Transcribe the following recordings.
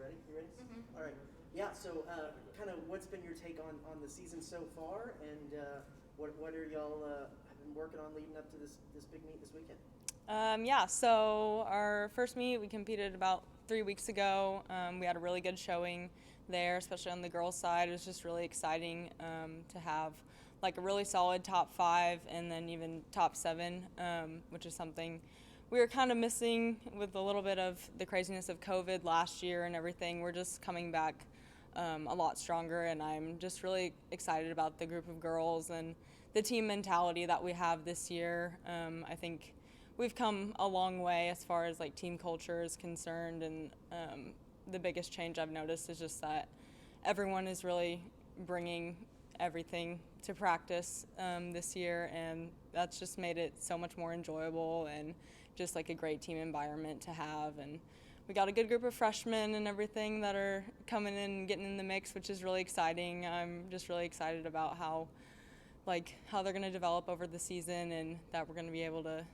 ready? You ready? Mm-hmm. All right. Yeah. So, kind of, what's been your take on the season so far, and what are y'all have been working on leading up to this big meet this weekend? So our first meet, we competed about 3 weeks ago. We had a really good showing there, especially on the girls' side. It was just really exciting to have like a really solid top 5 and then even top 7, which is something we were kind of missing with a little bit of the craziness of COVID last year and everything. We're just coming back a lot stronger, and I'm just really excited about the group of girls and the team mentality that we have this year. I think we've come a long way as far as like team culture is concerned, and the biggest change I've noticed is just that everyone is really bringing everything to practice this year, and that's just made it so much more enjoyable and just like a great team environment to have. And we got a good group of freshmen and everything that are coming in and getting in the mix, which is really exciting. I'm just really excited about how they're going to develop over the season, and that we're going to be able to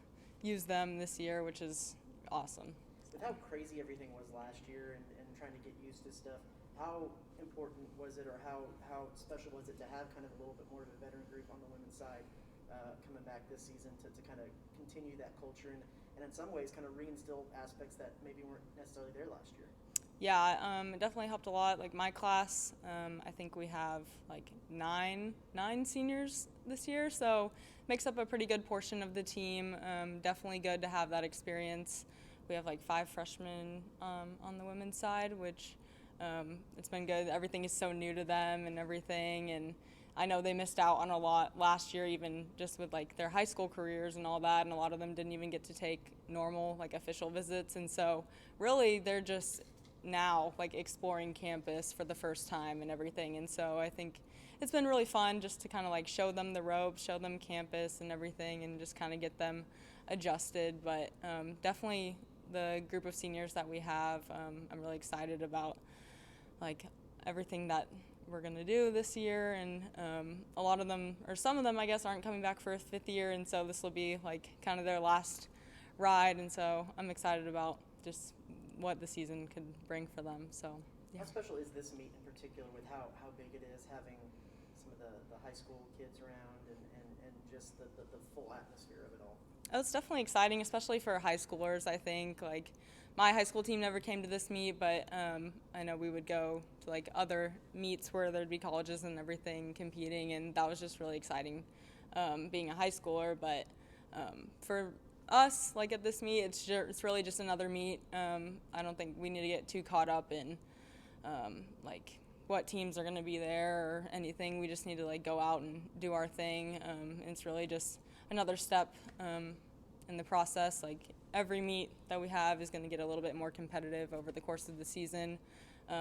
use them this year, which is awesome. With how crazy everything was last year and trying to get used to stuff, how important was it, or how special was it to have kind of a little bit more of a veteran group on the women's side coming back this season to kind of continue that culture and in some ways kind of reinstill aspects that maybe weren't necessarily there last year? Yeah, it definitely helped a lot. Like my class, I think we have like nine seniors this year, so makes up a pretty good portion of the team. Definitely good to have that experience. We have like 5 freshmen on the women's side, which it's been good. Everything is so new to them and everything, and I know they missed out on a lot last year, even just with like their high school careers and all that, and a lot of them didn't even get to take normal like official visits, and so really they're just now like exploring campus for the first time and everything. And so I think it's been really fun just to kind of like show them the ropes, show them campus and everything, and just kind of get them adjusted. But definitely the group of seniors that we have, I'm really excited about like everything that we're going to do this year. And a lot of them, or some of them I guess, aren't coming back for a 5th year, and so this will be like kind of their last ride, and so I'm excited about just what the season could bring for them. So yeah. How special is this meet in particular with how big it is, having some of the high school kids around and just the full atmosphere of it all? Oh, it's definitely exciting, especially for high schoolers. I think like my high school team never came to this meet, but I know we would go to like other meets where there'd be colleges and everything competing, and that was just really exciting being a high schooler. But for us, like at this meet, it's really just another meet. I don't think we need to get too caught up in like what teams are going to be there or anything. We just need to like go out and do our thing. And it's really just another step in the process. Like every meet that we have is going to get a little bit more competitive over the course of the season,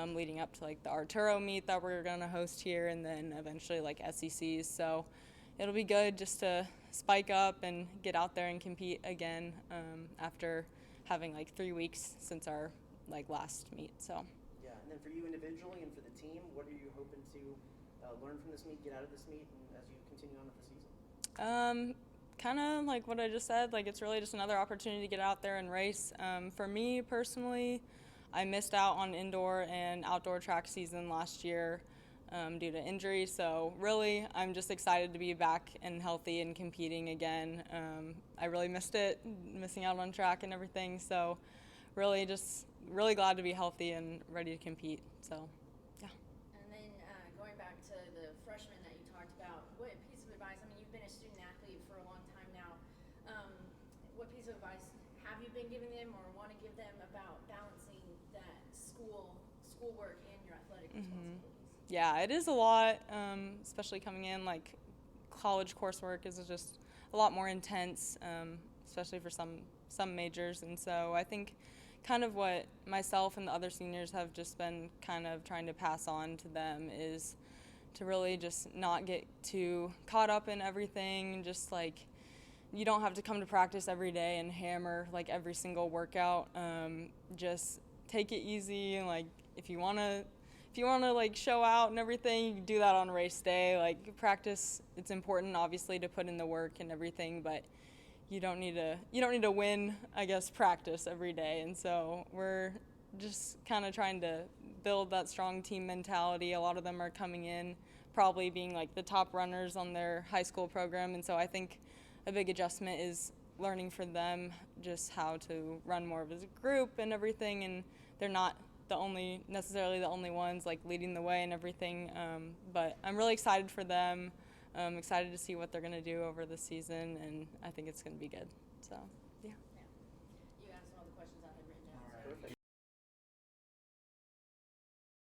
leading up to like the Arturo meet that we're going to host here, and then eventually like SECs. So it'll be good just to spike up and get out there and compete again after having like 3 weeks since our like last meet. So yeah, and then for you individually and for the team, what are you hoping to learn from this meet, get out of this meet, and as you continue on with the season? Kind of like what I just said, like it's really just another opportunity to get out there and race. For me personally, I missed out on indoor and outdoor track season last year due to injury. So really, I'm just excited to be back and healthy and competing again. I really missed it, missing out on track and everything. So really glad to be healthy and ready to compete. So yeah. And then going back to the freshmen that you talked about, what piece of advice, I mean, you've been a student athlete for a long time now. What piece of advice have you been giving them or want to give them about balancing that schoolwork and your athletic responsibilities? Yeah, it is a lot, especially coming in. Like college coursework is just a lot more intense, especially for some majors. And so I think kind of what myself and the other seniors have just been kind of trying to pass on to them is to really just not get too caught up in everything. Just like you don't have to come to practice every day and hammer like every single workout. Just take it easy, and like if you want to like show out and everything, you can do that on race day. Like practice, it's important obviously to put in the work and everything, but you don't need to win, I guess, practice every day. And so we're just kind of trying to build that strong team mentality. A lot of them are coming in probably being like the top runners on their high school program, and so I think a big adjustment is learning for them just how to run more of as a group and everything, and they're not necessarily the only ones like leading the way and everything, but I'm really excited for them. I'm excited to see what they're going to do over the season, and I think it's going to be good. So, yeah.